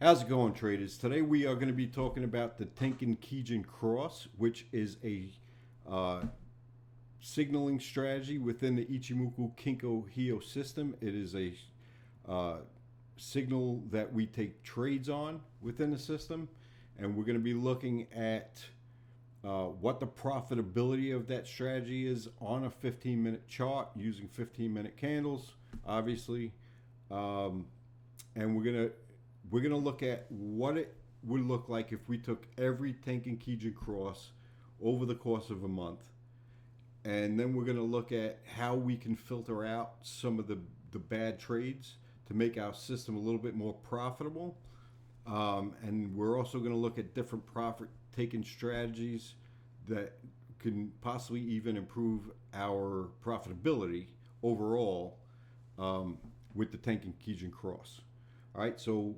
How's it going, traders? Today we are going to be talking about the Tenkan Kijun Cross, which is a signaling strategy within the Ichimoku Kinko Hyo system. It is a signal that we take trades on within the system, and we're going to be looking at what the profitability of that strategy is on a 15-minute chart using 15-minute candles, obviously, and we're gonna look at what it would look like if we took every Tenkan Kijun cross over the course of a month, and then we're gonna look at how we can filter out some of the bad trades to make our system a little bit more profitable. And we're also gonna look at different profit-taking strategies that can possibly even improve our profitability overall with the Tenkan Kijun cross. All right, so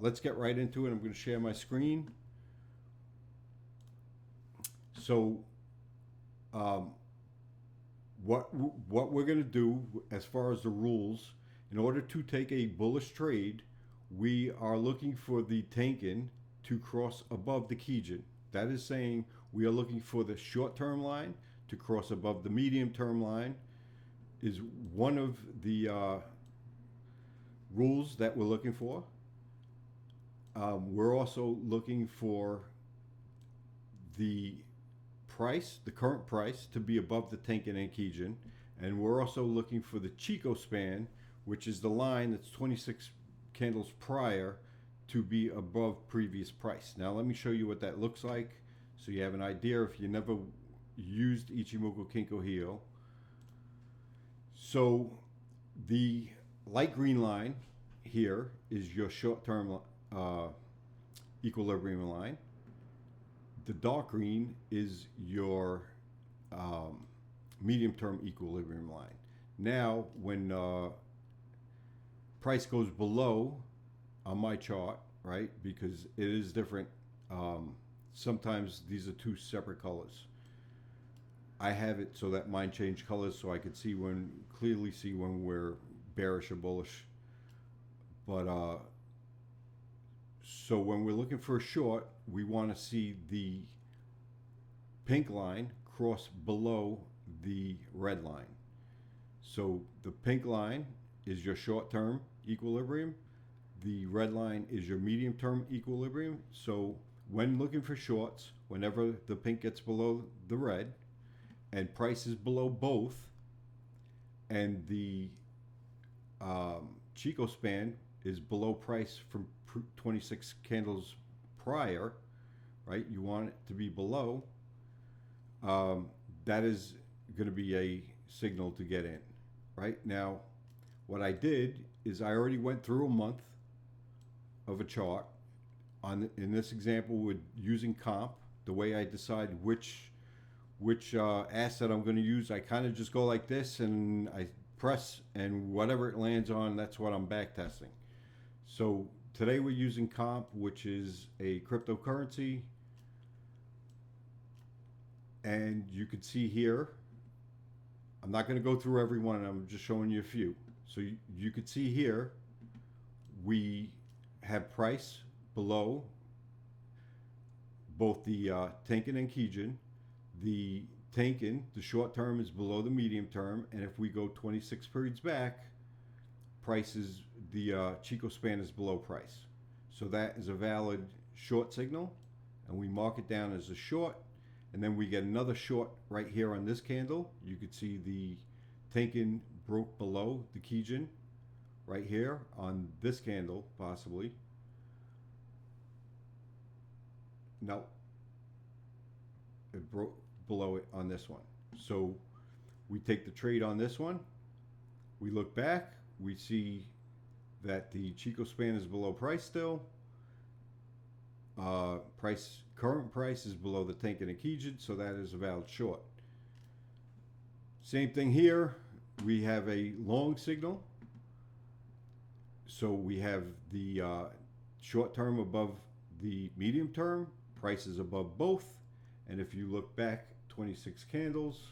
let's get right into it. I'm going to share my screen. So what we're going to do as far as the rules, in order to take a bullish trade, we are looking for the Tenkan to cross above the Kijun. That is saying we are looking for the short-term line to cross above the medium-term line is one of the rules that we're looking for. We're also looking for the price, the current price, to be above the Tenkan and Kijun, and we're also looking for the Chico span, which is the line that's 26 candles prior, to be above previous price. Now let me show you what that looks like so you have an idea if you never used Ichimoku Kinko Hyo. So the light green line here is your short-term equilibrium line. The dark green is your medium-term equilibrium line. Now, when price goes below on my chart, right, because it is different, sometimes these are two separate colors. I have it so that mine change colors so I could see clearly see when we're bearish or bullish. But so when we're looking for a short, we want to see the pink line cross below the red line. So the pink line is your short-term equilibrium. The red line is your medium-term equilibrium. So when looking for shorts, whenever the pink gets below the red and price is below both, and the Chico span is below price from 26 candles prior, right? You want it to be below. That is going to be a signal to get in, right? Now, what I did is I already went through a month of a chart. In this example, with using comp, the way I decide which asset I'm going to use, I kind of just go like this and I press, and whatever it lands on, that's what I'm back testing. So today we're using comp, which is a cryptocurrency, and you can see here, I'm not going to go through every one, I'm just showing you a few. So you could see here we have price below both the Tenkan and Kijun. The Tenkan, the short term, is below the medium term, and if we go 26 periods back, price is the Chico span is below price. So that is a valid short signal, and we mark it down as a short, and then we get another short right here on this candle. You could see the Tenkan broke below the Kijun right here on this candle, possibly. No, it broke below it on this one. So we take the trade on this one, we look back, we see that the Chico span is below price still. Current price is below the Tenkan and Kijun, so that is a valid short. Same thing here, we have a long signal. So we have the short term above the medium term, price is above both, and if you look back 26 candles,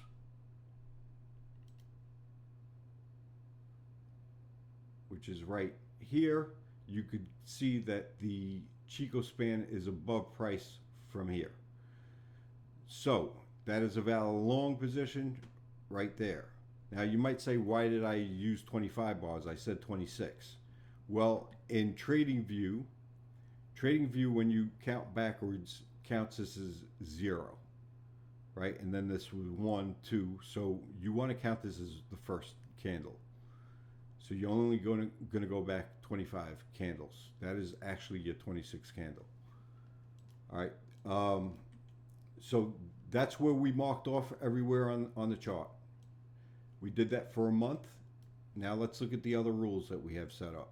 which is right here, you could see that the Chico span is above price from here. So that is a valid long position right there. Now you might say, why did I use 25 bars? I said 26. Well, in TradingView, when you count backwards, counts this as 0, right? And then this was 1, 2. So you want to count this as the first candle. So you're only going to go back 25 candles. That is actually your 26th candle. All right. So that's where we marked off everywhere on the chart. We did that for a month. Now let's look at the other rules that we have set up.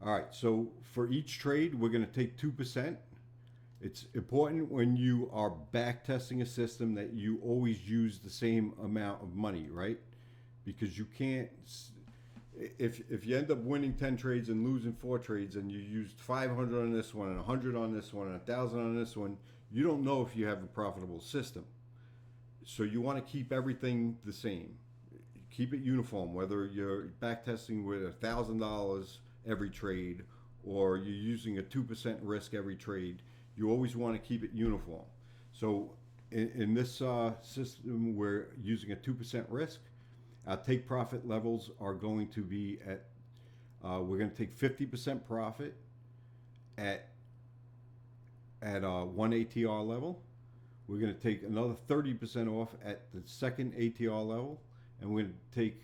All right, so for each trade, we're going to take 2%. It's important when you are back testing a system that you always use the same amount of money, right? Because you can't, if you end up winning 10 trades and losing 4 trades and you used 500 on this one and 100 on this one and 1,000 on this one, you don't know if you have a profitable system. So you want to keep everything the same. Keep it uniform, whether you're back testing with $1,000 every trade or you're using a 2% risk every trade. You always want to keep it uniform. So in this system, we're using a 2% risk. Our take profit levels are going to be at, we're going to take 50% profit at 1 ATR level. We're going to take another 30% off at the second ATR level. And we're going to take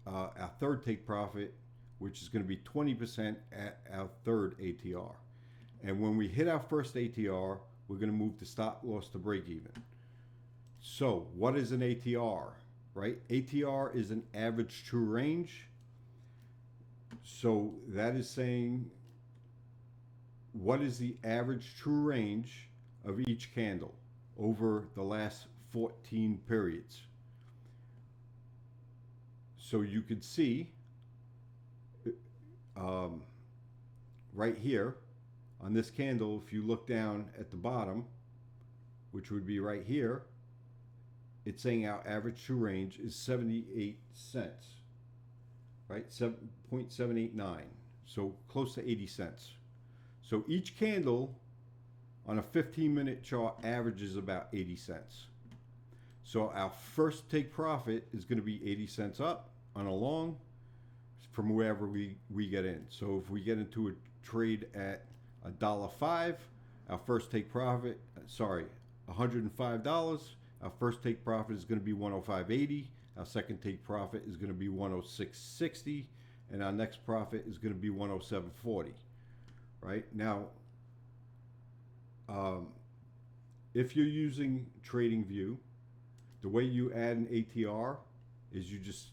our third take profit, which is going to be 20% at our third ATR. And when we hit our first ATR, we're going to move the stop loss to break even. So what is an ATR, right? ATR is an average true range. So that is saying, what is the average true range of each candle over the last 14 periods? So you could see right here on this candle, if you look down at the bottom, which would be right here, it's saying our average true range is 78 cents, right? 7.789, so close to 80 cents. So each candle on a 15-minute chart averages about 80 cents. So our first take profit is going to be 80 cents up on a long from wherever we get in. So if we get into a trade at $1.05, our first take profit, $105, our first take profit is going to be 105.80. Our second take profit is going to be 106.60, and our next profit is going to be 107.40. Right now, if you're using TradingView, the way you add an ATR is you just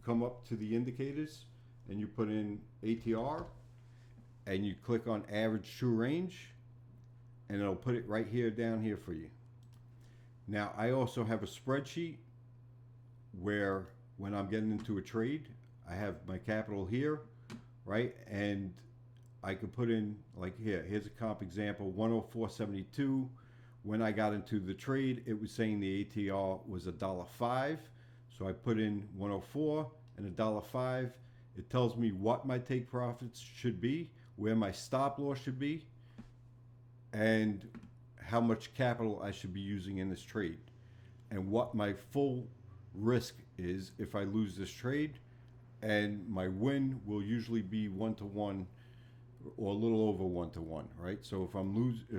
come up to the indicators and you put in ATR and you click on average true range, and it'll put it right here down here for you. Now I also have a spreadsheet where when I'm getting into a trade, I have my capital here, right? And I could put in, like here's a comp example, 104.72. When I got into the trade, it was saying the ATR was $1.05. So I put in 104 and $1.05. It tells me what my take profits should be, where my stop loss should be, and how much capital I should be using in this trade, and what my full risk is if I lose this trade. And my win will usually be 1-to-1 or a little over 1-to-1, right? So if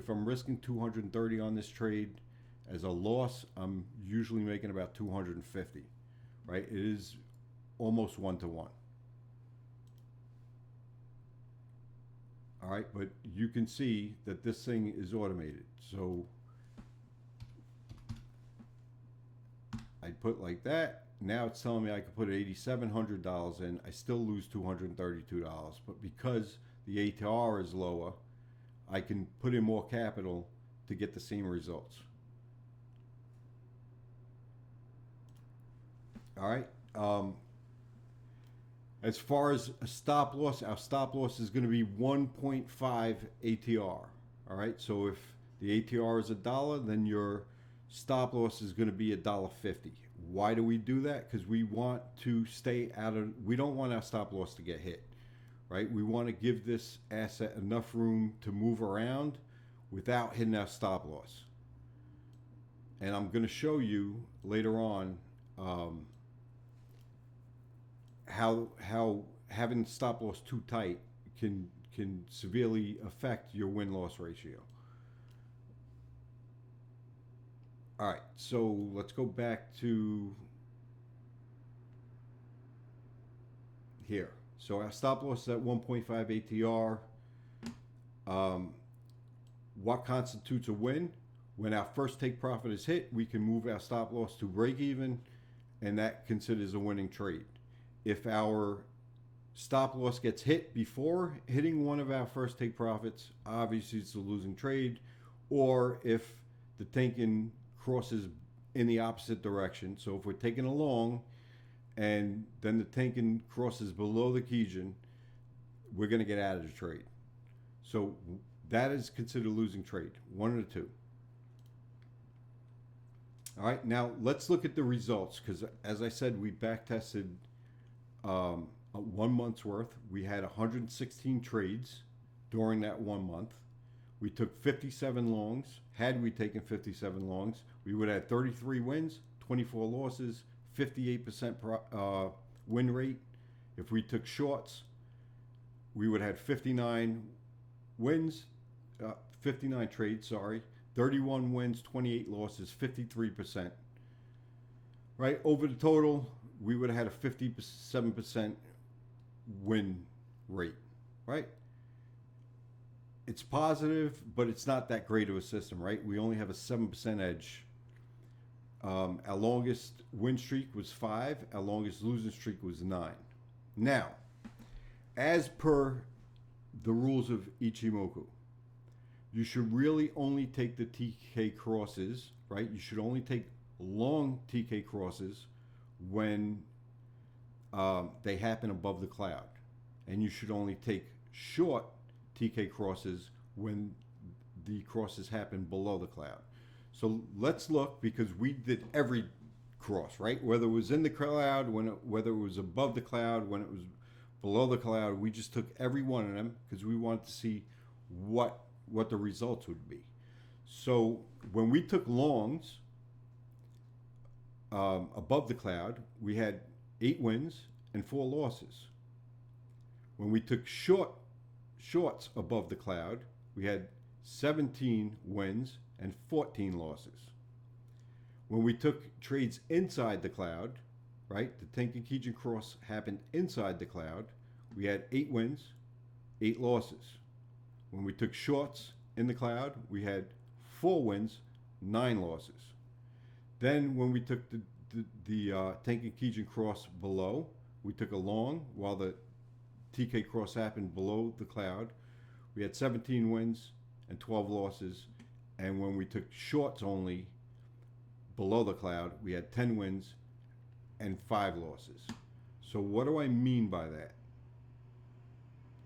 I'm risking 230 on this trade as a loss, I'm usually making about 250, right? It is almost 1-to-1. All right, but you can see that this thing is automated. So I put like that. Now it's telling me I could put $8,700 in. I still lose $232, but because the ATR is lower, I can put in more capital to get the same results. All right. As far as a stop loss, our stop loss is going to be 1.5 ATR, All right, so if the ATR is $1, then your stop loss is going to be $1.50. Why do we do that? Because we want to stay out of, we don't want our stop loss to get hit, right? We want to give this asset enough room to move around without hitting our stop loss. And I'm going to show you later on how having stop loss too tight can severely affect your win-loss ratio. All right, so let's go back to here. So our stop loss is at 1.5 ATR. What constitutes a win? When our first take profit is hit, we can move our stop loss to break even, and that considers a winning trade. If our stop loss gets hit before hitting one of our first take profits, obviously it's a losing trade. Or if the Tenkan crosses in the opposite direction, so if we're taking a long and then the Tenkan crosses below the Kijun, we're going to get out of the trade. So that is considered a losing trade, one of the two. All right, now let's look at the results, because as I said, we back tested 1 month's worth. We had 116 trades during that 1 month. We took 57 longs. Had we taken 57 longs, we would have 33 wins, 24 losses, 58% win rate. If we took shorts, we would have 59 wins, 59 trades, 31 wins, 28 losses, 53%. Right? Over the total, we would have had a 57% win rate, right? It's positive, but it's not that great of a system, right? We only have a 7% edge. Our longest win streak was 5. Our longest losing streak was 9. Now, as per the rules of Ichimoku, you should really only take the TK crosses, right? You should only take long TK crosses when they happen above the cloud. And you should only take short TK crosses when the crosses happen below the cloud. So let's look, because we did every cross, right? Whether it was in the cloud, whether it was above the cloud, when it was below the cloud, we just took every one of them because we wanted to see what the results would be. So when we took longs above the cloud, we had 8 wins and 4 losses. When we took shorts above the cloud, we had 17 wins and 14 losses. When we took trades inside the cloud, right, the Tenkan Kijun cross happened inside the cloud, we had 8 wins, 8 losses. When we took shorts in the cloud, we had 4 wins, 9 losses. Then when we took the Tenkan Kijun cross below, we took a long while the TK cross happened below the cloud. We had 17 wins and 12 losses. And when we took shorts only below the cloud, we had 10 wins and 5 losses. So what do I mean by that?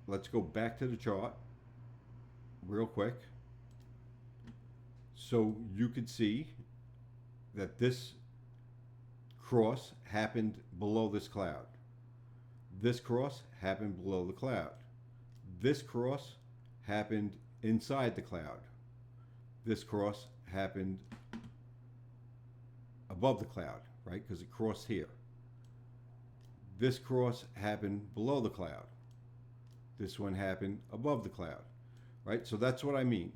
Let's go back to the chart real quick. So you could see that this cross happened below this cloud. This cross happened below the cloud. This cross happened inside the cloud. This cross happened above the cloud, right? Because it crossed here. This cross happened below the cloud. This one happened above the cloud, right? So that's what I mean.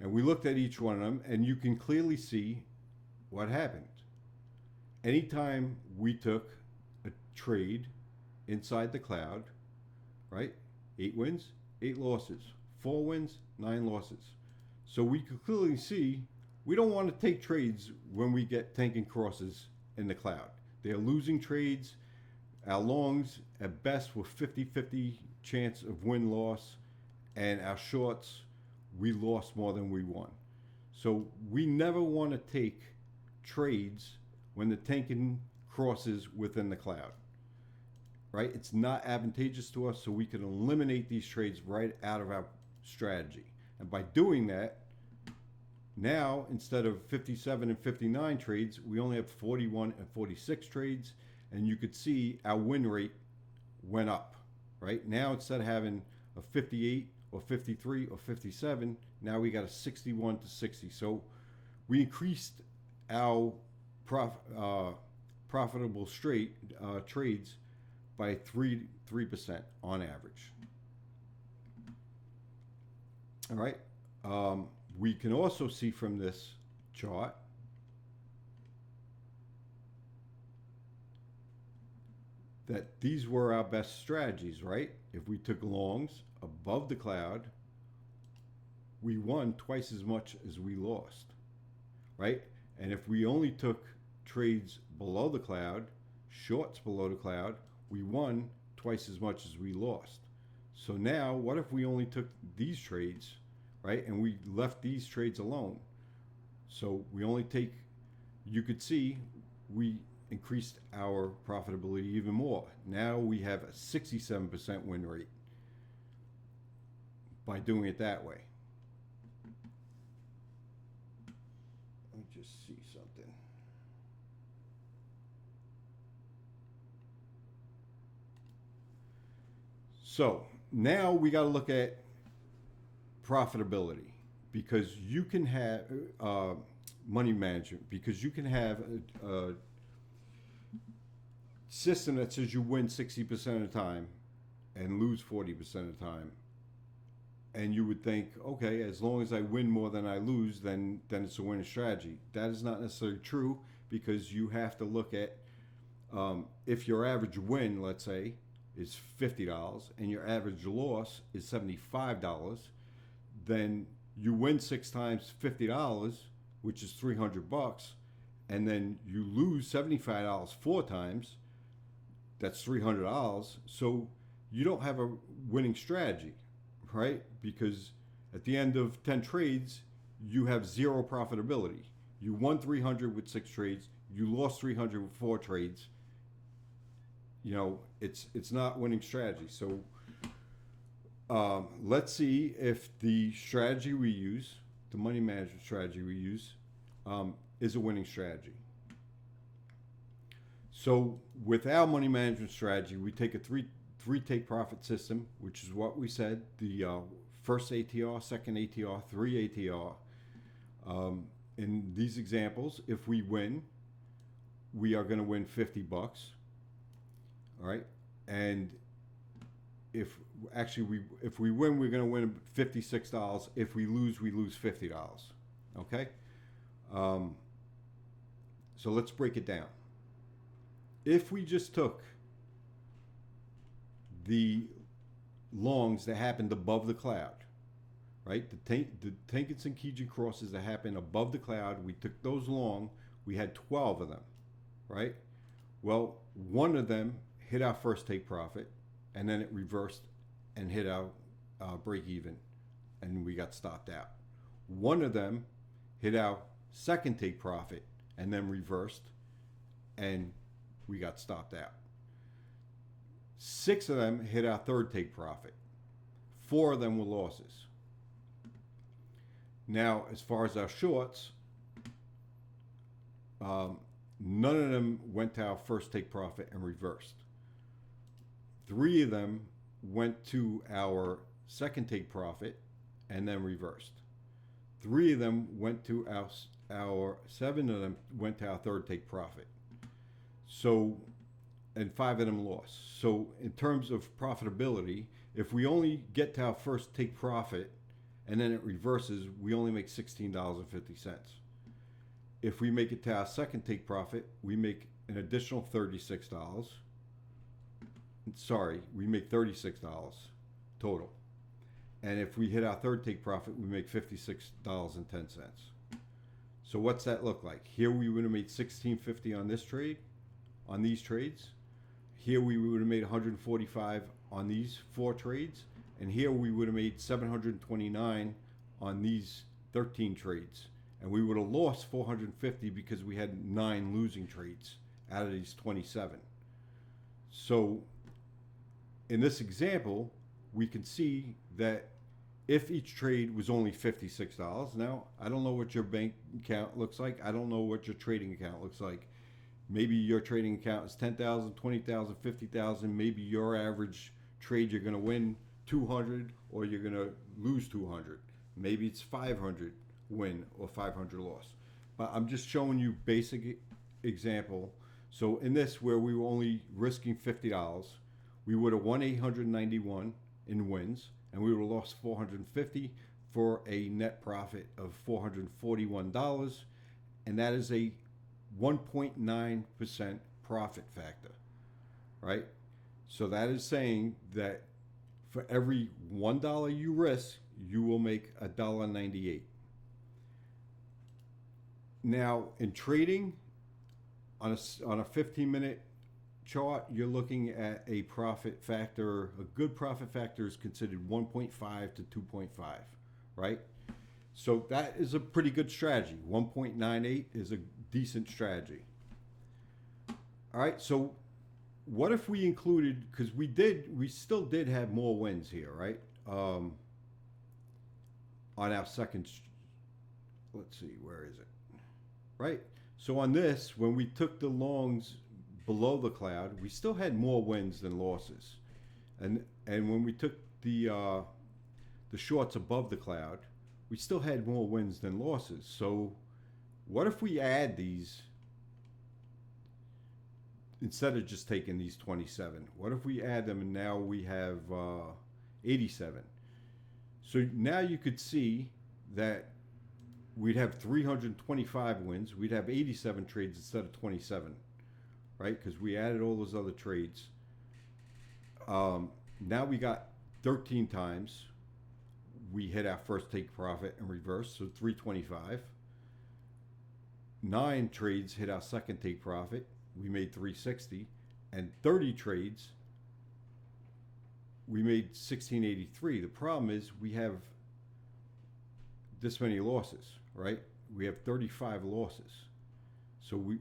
And we looked at each one of them, and you can clearly see what happened. Anytime we took a trade inside the cloud, right? 8 wins, 8 losses. 4 wins, 9 losses. So we could clearly see we don't want to take trades when we get Tenkan crosses in the cloud. They're losing trades. Our longs, at best, were 50-50 chance of win-loss. And our shorts, we lost more than we won. So we never want to take trades when the Tenkan crosses within the cloud. Right? It's not advantageous to us, so we can eliminate these trades right out of our strategy. And by doing that, now instead of 57 and 59 trades, we only have 41 and 46 trades. And you could see our win rate went up, right? Now instead of having a 58 or 53 or 57, now we got a 61 to 60. So we increased our profitable trades by 3% on average. All right. We can also see from this chart that these were our best strategies, right? If we took longs above the cloud, we won twice as much as we lost, right? And if we only took trades below the cloud, shorts below the cloud, we won twice as much as we lost. So now, what if we only took these trades, right? And we left these trades alone. So we only take, you could see, we increased our profitability even more. Now we have a 67% win rate by doing it that way. Let me just see something. So now we got to look at profitability, because you can have money management, because you can have a system that says you win 60% of the time and lose 40% of the time. And you would think, okay, as long as I win more than I lose, then it's a winning strategy. That is not necessarily true, because you have to look at if your average win, let's say, is $50 and your average loss is $75, then you win 6 times $50, which is $300, and then you lose $75 4 times, that's $300. So you don't have a winning strategy, right? Because at the end of 10 trades, you have 0 profitability. You won 300 with 6 trades, you lost 300 with 4 trades. You know, it's not winning strategy. So let's see if the strategy we use, the money management strategy we use, is a winning strategy. So with our money management strategy, we take a three take profit system, which is what we said, the first ATR, second ATR, 3 ATR. In these examples, if we win, we are going to win $50. All right. And if we win, we're going to win $56. If we lose $50. Okay. So let's break it down. If we just took the longs that happened above the cloud, right? The Tenkan Sen Kijun crosses that happened above the cloud, we took those long, we had 12 of them, right? Well, one of them hit our first take profit, and then it reversed and hit our break even, and we got stopped out. One of them hit our second take profit and then reversed, and we got stopped out. 6 of them hit our third take profit. 4 of them were losses. Now, as far as our shorts, none of them went to our first take profit and reversed. 3 of them went to our second take profit and then reversed. 3 of them went to our 7 of them went to our third take profit. So, and 5 of them lost. So in terms of profitability, if we only get to our first take profit and then it reverses, we only make $16.50. If we make it to our second take profit, we make an additional $36. Sorry, we make $36 total. And if we hit our third take profit, we make $56.10. So what's that look like? Here we would have made $16.50 on this trade, on these trades. Here we would have made $145 on these 4 trades, and here we would have made $729 on these 13 trades, and we would have lost $450 because we had 9 losing trades out of these 27. So in this example, we can see that if each trade was only $56. Now, I don't know what your bank account looks like. I don't know what your trading account looks like. Maybe your trading account is 10,000, 20,000, 50,000. Maybe your average trade you're going to win 200 or you're going to lose 200. Maybe it's 500 win or 500 loss. But I'm just showing you basic example. So in this, where we were only risking $50, we would have won 891 in wins, and we would have lost 450 for a net profit of $441, and that is a 1.9% profit factor, right? So that is saying that for every $1 you risk, you will make $1.98. Now, in trading, on a 15-minute chart, you're looking at a profit factor. A good profit factor is considered 1.5 to 2.5, right? So that is a pretty good strategy. 1.98 is a decent strategy. All right, so what if we included, because we still did have more wins here, right? On our second, let's see, where is it? Right? So on this, when we took the longs below the cloud, we still had more wins than losses. And when we took the shorts above the cloud, we still had more wins than losses. So what if we add these, instead of just taking these 27, what if we add them and now we have 87? So now you could see that we'd have 325 wins. We'd have 87 trades instead of 27, right? Because we added all those other trades. Now we got 13 times we hit our first take profit and reverse, so 325. 9 trades hit our second take profit. We made 360. And 30 trades, we made 1683. The problem is we have this many losses, right? We have 35 losses. So we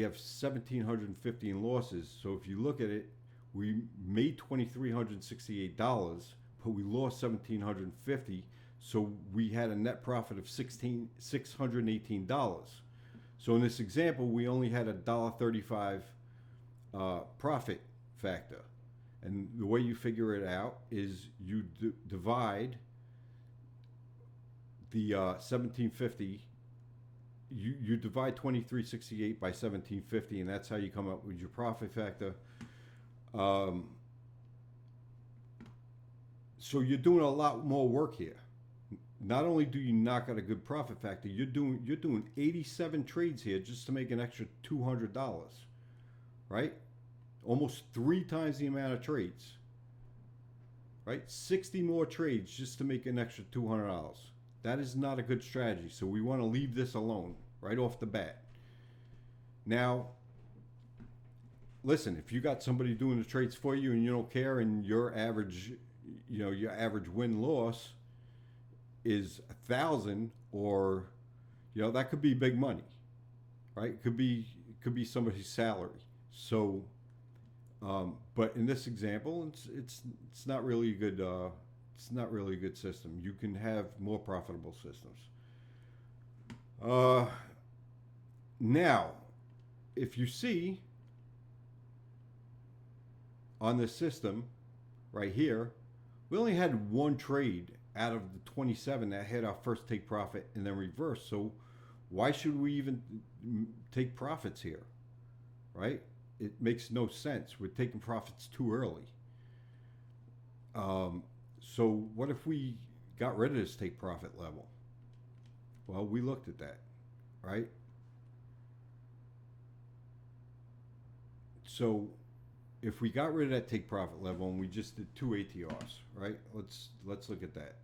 have 1,715 losses. So if you look at it, we made $2,368, but we lost $1,750. So we had a net profit of $618. So in this example, we only had a $1.35 profit factor. And the way you figure it out is you divide the 1750, you divide 2368 by 1750, and that's how you come up with your profit factor. So you're doing a lot more work here. Not only do you knock out a good profit factor, you're doing 87 trades here just to make an extra $200, right? Almost 3 times the amount of trades, right? 60 more trades just to make an extra $200. That is not a good strategy. So we want to leave this alone right off the bat. Now, listen, if you got somebody doing the trades for you and you don't care, and your average, your average win loss is 1,000, or that could be big money, right? It could be somebody's salary. So, but in this example, it's not really a good. It's not really a good system. You can have more profitable systems. Now, if you see on this system right here, we only had 1 trade out of the 27 that had our first take profit and then reverse. So why should we even take profits here, right? It makes no sense. We're taking profits too early. So what if we got rid of this take profit level? Well, we looked at that, right? So if we got rid of that take profit level and we just did 2 ATRs, right? Let's look at that.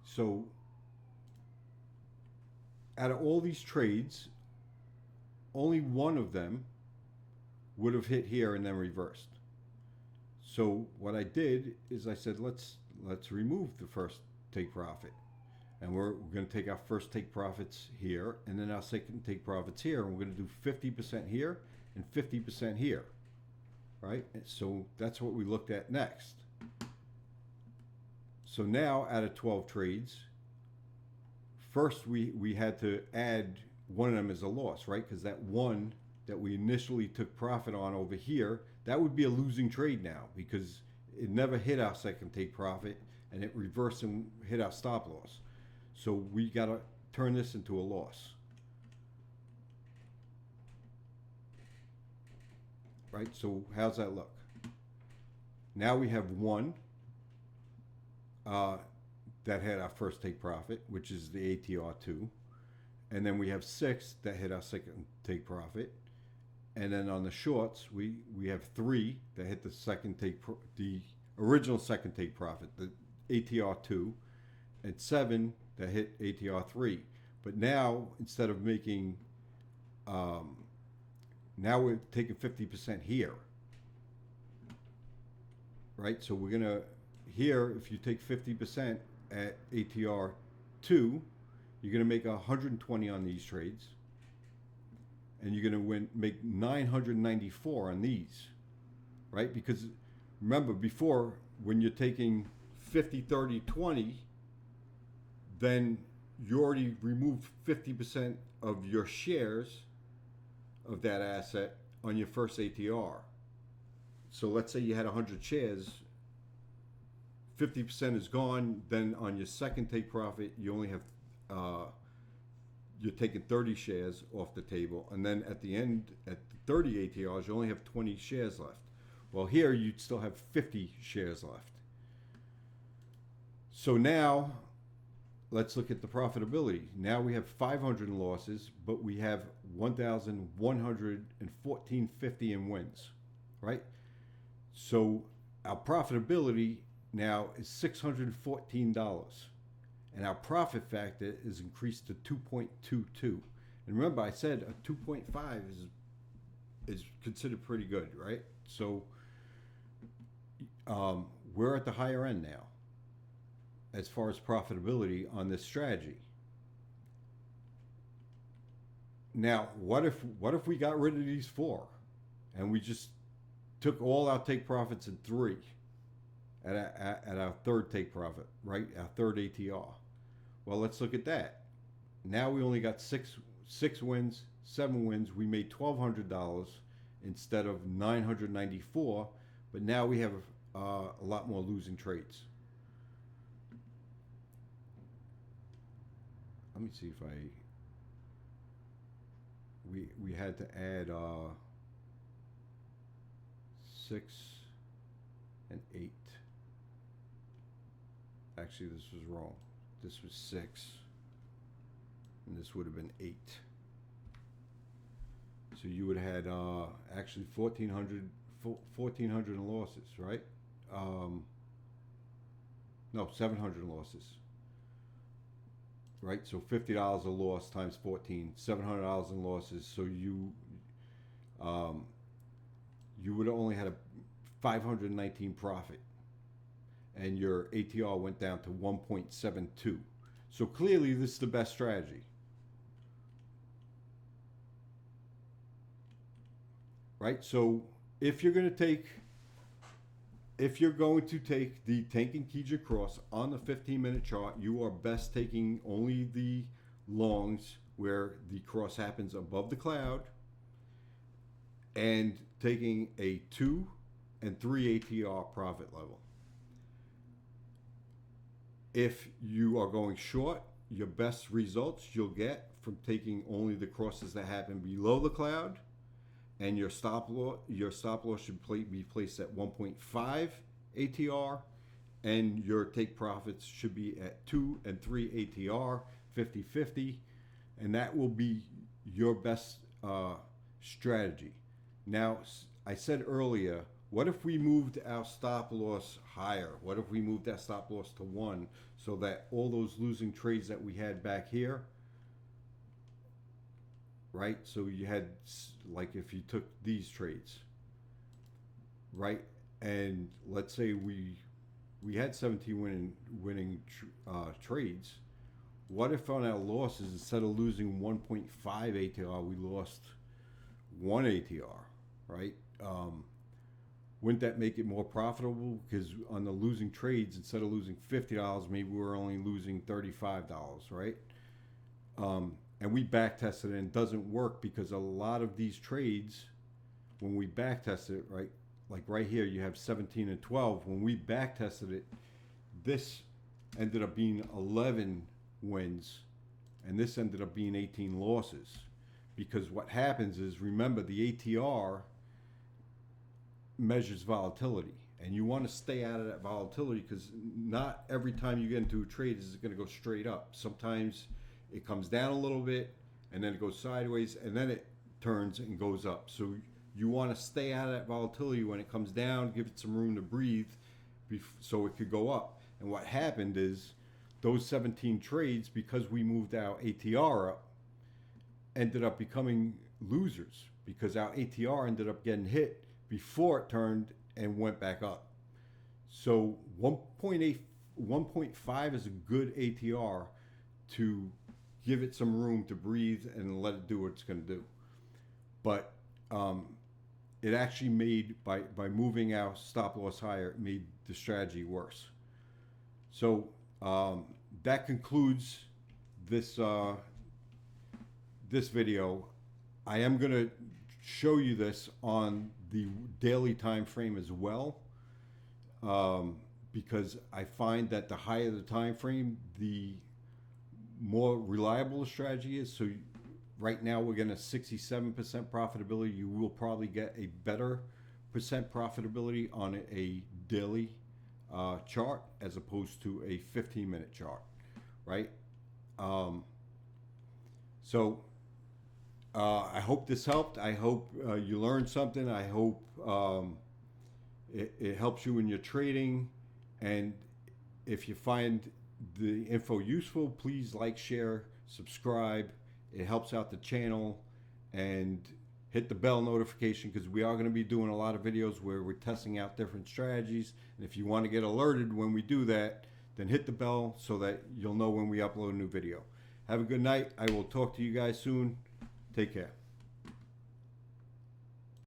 So out of all these trades, only one of them would have hit here and then reversed. So what I did is I said, let's remove the first take profit. And we're going to take our first take profits here, and then our second take profits here, and we're going to do 50% here and 50% here, right? So that's what we looked at next. So now out of 12 trades, first we had to add one of them as a loss, right? Because that one that we initially took profit on over here, that would be a losing trade now because it never hit our second take profit and it reversed and hit our stop loss. So we got to turn this into a loss. Right? So how's that look? Now we have one that had our first take profit, which is the ATR2. And then we have 6 that hit our second take profit. And then on the shorts, we have 3 that hit the second take, the original second take profit, the ATR2, and 7 that hit ATR3. But now, instead of making, now we're taking 50% here. Right? So we're gonna, here, if you take 50% at ATR2, you're gonna make 120 on these trades. And you're gonna make 994 on these, right? Because remember before, when you're taking 50, 30, 20, then you already removed 50% of your shares of that asset on your first ATR. So let's say you had 100 shares, 50% is gone. Then on your second take profit, you only have, you're taking 30 shares off the table. And then at the end, at the 30 ATRs, you only have 20 shares left. Well, here you'd still have 50 shares left. So now, let's look at the profitability. Now we have 500 in losses, but we have 1,114.50 in wins, right? So our profitability now is $614. And our profit factor is increased to 2.22. And remember, I said a 2.5 is considered pretty good, right? So we're at the higher end now as far as profitability on this strategy. Now, what if we got rid of these 4 and we just took all our take profits in 3 at our third take profit, right? Our third ATR. Well, let's look at that. Now we only got six wins, 7 wins. We made $1,200 instead of $994, but now we have a lot more losing trades. Let me see if we had to add 6 and 8. Actually, this was wrong. This was 6, and this would have been 8. So you would have had actually 1,400 in losses, right? No, 700 in losses. Right, so $50 a loss times 14, $700 in losses. So you would have only had a 519 profit, and your ATR went down to 1.72. So clearly, this is the best strategy. Right, so if you're going to take the Tenkan Kijun cross on the 15-minute chart, you are best taking only the longs where the cross happens above the cloud, and taking a 2 and 3 ATR profit level. If you are going short, your best results you'll get from taking only the crosses that happen below the cloud, and your stop loss should be placed at 1.5 ATR, and your take profits should be at 2 and 3 ATR, 50-50, and that will be your best strategy. Now, I said earlier, what if we moved our stop loss higher? What if we moved that stop loss to 1 so that all those losing trades that we had back here, right? So you had, like, if you took these trades, right? And let's say we had 17 winning trades. What if on our losses, instead of losing 1.5 ATR, we lost 1 ATR, right? wouldn't that make it more profitable? Because on the losing trades, instead of losing $50, maybe we're only losing $35, right? And we back tested it and it doesn't work because a lot of these trades, when we back tested it, right, like right here, you have 17 and 12. When we back tested it, this ended up being 11 wins and this ended up being 18 losses. Because what happens is, remember, the ATR measures volatility, and you want to stay out of that volatility because not every time you get into a trade is it going to go straight up. Sometimes it comes down a little bit and then it goes sideways and then it turns and goes up. So you want to stay out of that volatility when it comes down, give it some room to breathe so it could go up. And what happened is those 17 trades, because we moved our ATR up, ended up becoming losers because our ATR ended up getting hit before it turned and went back up. So 1.8, 1.5 is a good ATR to give it some room to breathe and let it do what it's going to do. But it actually made, by moving our stop loss higher, it made the strategy worse. So that concludes this this video. I am going to show you this on the daily time frame as well, because I find that the higher the time frame, the more reliable the strategy is. So right now we're getting a 67% profitability. You will probably get a better percent profitability on a daily chart as opposed to a 15-minute chart, right? So I hope this helped. I hope you learned something. I hope it helps you in your trading. And if you find the info useful, please like, share, subscribe. It helps out the channel. And hit the bell notification because we are going to be doing a lot of videos where we're testing out different strategies. And if you want to get alerted when we do that, then hit the bell so that you'll know when we upload a new video. Have a good night. I will talk to you guys soon. Take care.